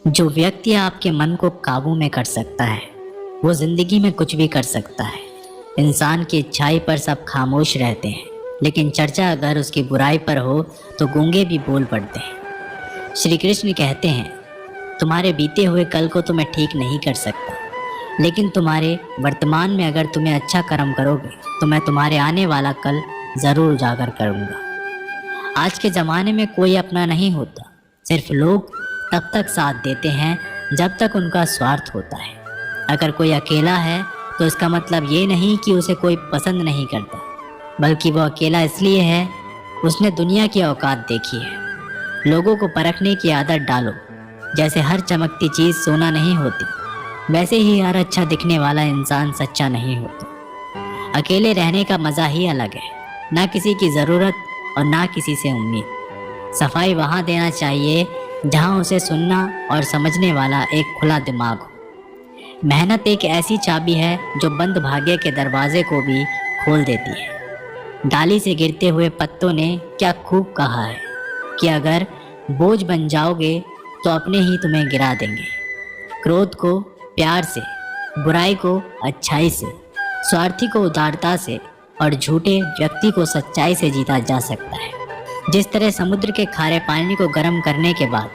जो व्यक्ति आपके मन को काबू में कर सकता है वो जिंदगी में कुछ भी कर सकता है। इंसान की अच्छाई पर सब खामोश रहते हैं, लेकिन चर्चा अगर उसकी बुराई पर हो तो गूंगे भी बोल पड़ते हैं। श्री कृष्ण कहते हैं, तुम्हारे बीते हुए कल को तो मैं ठीक नहीं कर सकता, लेकिन तुम्हारे वर्तमान में अगर तुम्हें अच्छा कर्म करोगे तो मैं तुम्हारे आने वाला कल ज़रूर उजागर करूँगा। आज के ज़माने में कोई अपना नहीं होता, सिर्फ लोग तब तक साथ देते हैं जब तक उनका स्वार्थ होता है। अगर कोई अकेला है तो इसका मतलब ये नहीं कि उसे कोई पसंद नहीं करता, बल्कि वो अकेला इसलिए है उसने दुनिया की औकात देखी है। लोगों को परखने की आदत डालो। जैसे हर चमकती चीज़ सोना नहीं होती, वैसे ही हर अच्छा दिखने वाला इंसान सच्चा नहीं होता। अकेले रहने का मज़ा ही अलग है, ना किसी की ज़रूरत और ना किसी से उम्मीद। सफाई वहाँ देना चाहिए जहाँ उसे सुनना और समझने वाला एक खुला दिमाग हो। मेहनत एक ऐसी चाबी है जो बंद भाग्य के दरवाजे को भी खोल देती है। डाली से गिरते हुए पत्तों ने क्या खूब कहा है कि अगर बोझ बन जाओगे तो अपने ही तुम्हें गिरा देंगे। क्रोध को प्यार से, बुराई को अच्छाई से, स्वार्थी को उदारता से और झूठे व्यक्ति को सच्चाई से जीता जा सकता है। जिस तरह समुद्र के खारे पानी को गर्म करने के बाद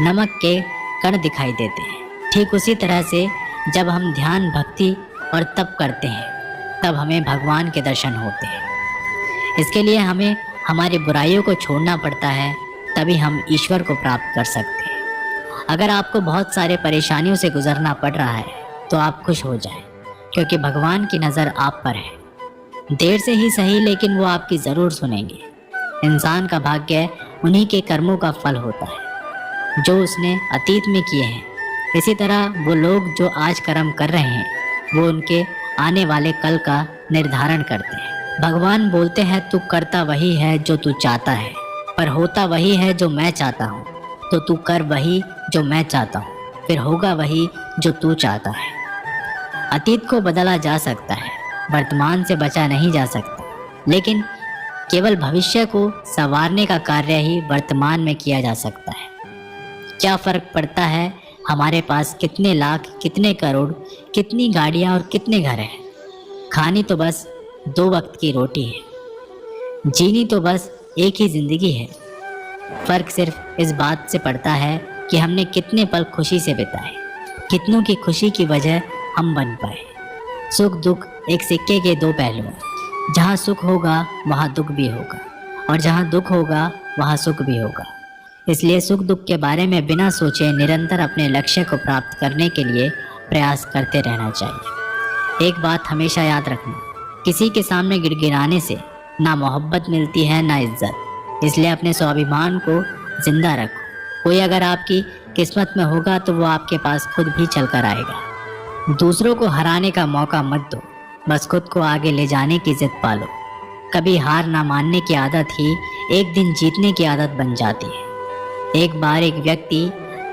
नमक के कण दिखाई देते हैं, ठीक उसी तरह से जब हम ध्यान, भक्ति और तप करते हैं तब हमें भगवान के दर्शन होते हैं। इसके लिए हमें हमारी बुराइयों को छोड़ना पड़ता है, तभी हम ईश्वर को प्राप्त कर सकते हैं। अगर आपको बहुत सारे परेशानियों से गुजरना पड़ रहा है तो आप खुश हो जाएं, क्योंकि भगवान की नज़र आप पर है। देर से ही सही, लेकिन वो आपकी ज़रूर सुनेंगे। इंसान का भाग्य उन्हीं के कर्मों का फल होता है जो उसने अतीत में किए हैं। इसी तरह वो लोग जो आज कर्म कर रहे हैं वो उनके आने वाले कल का निर्धारण करते हैं। भगवान बोलते हैं, तू करता वही है जो तू चाहता है, पर होता वही है जो मैं चाहता हूँ। तो तू कर वही जो मैं चाहता हूँ, फिर होगा वही जो तू चाहता है। अतीत को बदला जा सकता है, वर्तमान से बचा नहीं जा सकता, लेकिन केवल भविष्य को संवारने का कार्य ही वर्तमान में किया जा सकता है। क्या फ़र्क पड़ता है हमारे पास कितने लाख, कितने करोड़, कितनी गाड़ियाँ और कितने घर हैं। खानी तो बस 2 वक्त की रोटी है, जीनी तो बस एक ही ज़िंदगी है। फ़र्क सिर्फ इस बात से पड़ता है कि हमने कितने पल खुशी से बिताए, कितनों की खुशी की वजह हम बन पाए। सुख दुख एक सिक्के के 2 पहलू हैं। जहाँ सुख होगा वहाँ दुख भी होगा, और जहाँ दुख होगा वहाँ सुख भी होगा। इसलिए सुख दुख के बारे में बिना सोचे निरंतर अपने लक्ष्य को प्राप्त करने के लिए प्रयास करते रहना चाहिए। एक बात हमेशा याद रखना, किसी के सामने गिड़गिड़ाने से ना मोहब्बत मिलती है ना इज्जत। इसलिए अपने स्वाभिमान को जिंदा रखो। कोई अगर आपकी किस्मत में होगा तो वो आपके पास खुद भी चल कर आएगा। दूसरों को हराने का मौका मत दो, बस खुद को आगे ले जाने की जिद पालो। कभी हार ना मानने की आदत ही एक दिन जीतने की आदत बन जाती है। एक बार एक व्यक्ति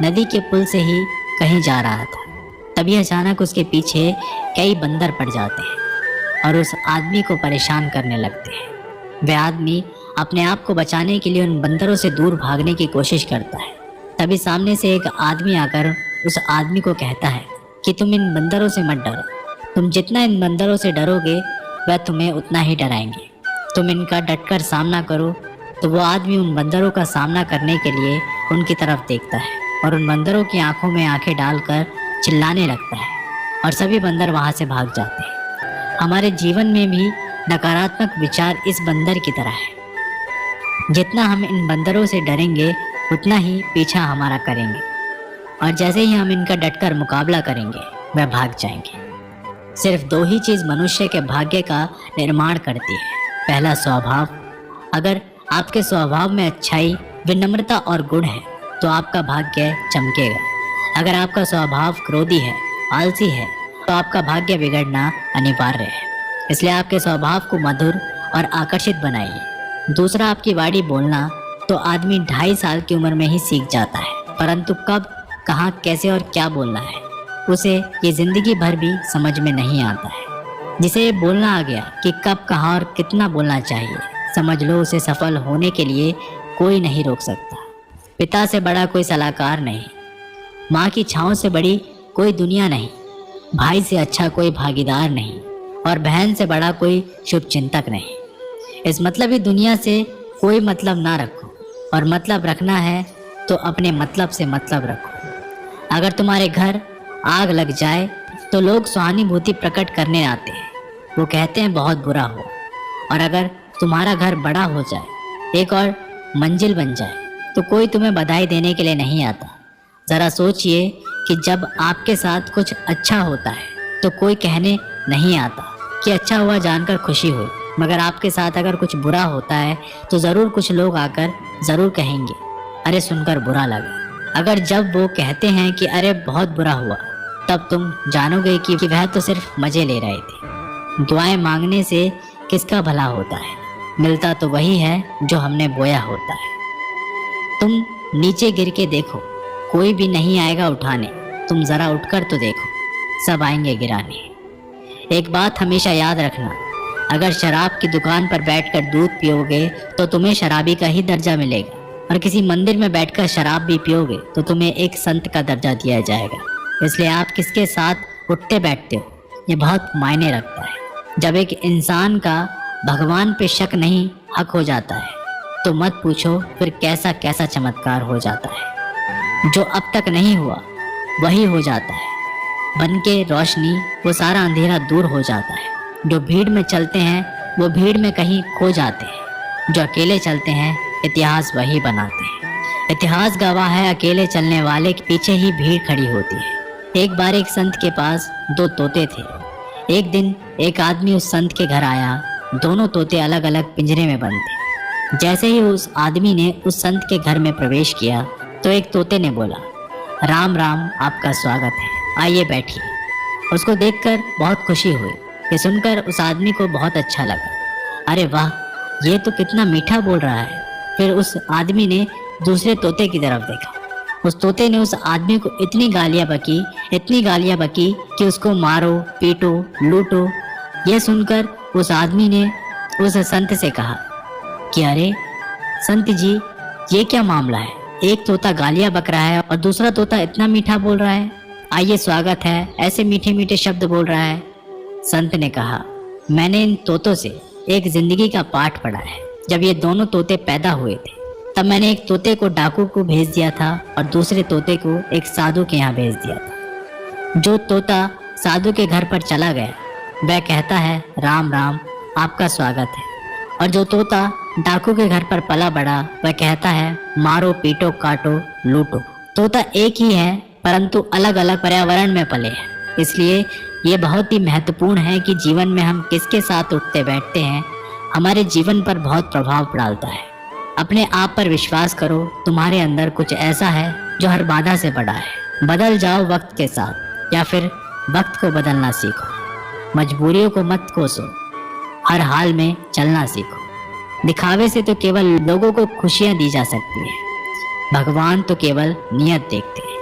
नदी के पुल से ही कहीं जा रहा था, तभी अचानक उसके पीछे कई बंदर पड़ जाते हैं और उस आदमी को परेशान करने लगते हैं। वह आदमी अपने आप को बचाने के लिए उन बंदरों से दूर भागने की कोशिश करता है। तभी सामने से एक आदमी आकर उस आदमी को कहता है कि तुम इन बंदरों से मत डरो, तुम जितना इन बंदरों से डरोगे वह तुम्हें उतना ही डराएंगे। तुम इनका डटकर सामना करो। तो वो आदमी उन बंदरों का सामना करने के लिए उनकी तरफ देखता है और उन बंदरों की आंखों में आंखें डालकर चिल्लाने लगता है, और सभी बंदर वहाँ से भाग जाते हैं। हमारे जीवन में भी नकारात्मक विचार इस बंदर की तरह है। जितना हम इन बंदरों से डरेंगे उतना ही पीछा हमारा करेंगे, और जैसे ही हम इनका डटकर मुकाबला करेंगे वह भाग जाएंगे। सिर्फ 2 ही चीज़ मनुष्य के भाग्य का निर्माण करती है। पहला, स्वभाव। अगर आपके स्वभाव में अच्छाई, विनम्रता और गुण है तो आपका भाग्य चमकेगा। अगर आपका स्वभाव क्रोधी है, आलसी है, तो आपका भाग्य बिगड़ना अनिवार्य है। इसलिए आपके स्वभाव को मधुर और आकर्षित बनाइए। दूसरा, आपकी वाणी बोलना तो आदमी 2.5 साल की उम्र में ही सीख जाता है, परंतु कब, कहाँ, कैसे और क्या बोलना है उसे ये ज़िंदगी भर भी समझ में नहीं आता है। जिसे ये बोलना आ गया कि कब, कहाँ और कितना बोलना चाहिए, समझ लो उसे सफल होने के लिए कोई नहीं रोक सकता। पिता से बड़ा कोई सलाहकार नहीं, माँ की छाँव से बड़ी कोई दुनिया नहीं, भाई से अच्छा कोई भागीदार नहीं, और बहन से बड़ा कोई शुभ चिंतक नहीं। इस मतलबी दुनिया से कोई मतलब ना रखो, और मतलब रखना है तो अपने मतलब से मतलब रखो। अगर तुम्हारे घर आग लग जाए तो लोग सहानुभूति प्रकट करने आते हैं, वो कहते हैं बहुत बुरा हुआ। और अगर तुम्हारा घर बड़ा हो जाए, एक और मंजिल बन जाए, तो कोई तुम्हें बधाई देने के लिए नहीं आता। ज़रा सोचिए कि जब आपके साथ कुछ अच्छा होता है तो कोई कहने नहीं आता कि अच्छा हुआ जानकर खुशी हुई, मगर आपके साथ अगर कुछ बुरा होता है तो ज़रूर कुछ लोग आकर ज़रूर कहेंगे अरे सुनकर बुरा लगा। अगर जब वो कहते हैं कि अरे बहुत बुरा हुआ, तब तुम जानोगे कि वह तो सिर्फ मज़े ले रहे थे। दुआएं मांगने से किसका भला होता है, मिलता तो वही है जो हमने बोया होता है। तुम नीचे गिर के देखो, कोई भी नहीं आएगा उठाने, तुम ज़रा उठकर तो देखो, सब आएंगे गिराने। एक बात हमेशा याद रखना, अगर शराब की दुकान पर बैठकर दूध पियोगे तो तुम्हें शराबी का ही दर्जा मिलेगा, और किसी मंदिर में बैठकर शराब भी पियोगे तो तुम्हें एक संत का दर्जा दिया जाएगा। इसलिए आप किसके साथ उठते बैठते हो ये बहुत मायने रखता है। जब एक इंसान का भगवान पे शक नहीं हक हो जाता है तो मत पूछो फिर कैसा कैसा चमत्कार हो जाता है। जो अब तक नहीं हुआ वही हो जाता है, बन के रोशनी वो सारा अंधेरा दूर हो जाता है। जो भीड़ में चलते हैं वो भीड़ में कहीं खो जाते हैं, जो अकेले चलते हैं इतिहास वही बनाते हैं। इतिहास गवाह है अकेले चलने वाले के पीछे ही भीड़ खड़ी होती है। एक बार एक संत के पास 2 तोते थे। एक दिन एक आदमी उस संत के घर आया, दोनों तोते अलग अलग पिंजरे में बंद थे। जैसे ही उस आदमी ने उस संत के घर में प्रवेश किया तो एक तोते ने बोला, राम राम, आपका स्वागत है, आइए बैठिए। उसको देखकर बहुत खुशी हुई। ये सुनकर उस आदमी को बहुत अच्छा लगा। अरे वाह, ये तो कितना मीठा बोल रहा है। फिर उस आदमी ने दूसरे तोते की तरफ देखा। उस तोते ने उस आदमी को इतनी गालियाँ बकी कि उसको मारो, पीटो, लूटो। ये सुनकर उस आदमी ने उस संत से कहा कि अरे संत जी, ये क्या मामला है? एक तोता गालियाँ बक रहा है और दूसरा तोता इतना मीठा बोल रहा है, आइए स्वागत है, ऐसे मीठे मीठे शब्द बोल रहा है। संत ने कहा, मैंने इन तोतों से एक जिंदगी का पाठ पढ़ा है। जब ये दोनों तोते पैदा हुए थे तब मैंने एक तोते को डाकू को भेज दिया था और दूसरे तोते को एक साधु के यहाँ भेज दिया था। जो तोता साधु के घर पर चला गया वह कहता है राम राम, आपका स्वागत है, और जो तोता डाकू के घर पर पला बड़ा वह कहता है मारो, पीटो, काटो, लूटो। तोता एक ही है परंतु अलग अलग पर्यावरण में पले हैं। इसलिए ये बहुत ही महत्वपूर्ण है कि जीवन में हम किसके साथ उठते बैठते हैं हमारे जीवन पर बहुत प्रभाव डालता है। अपने आप पर विश्वास करो, तुम्हारे अंदर कुछ ऐसा है जो हर बाधा से बड़ा है। बदल जाओ वक्त के साथ, या फिर वक्त को बदलना सीखो। मजबूरियों को मत कोसो, हर हाल में चलना सीखो। दिखावे से तो केवल लोगों को खुशियां दी जा सकती है, भगवान तो केवल नियत देखते हैं।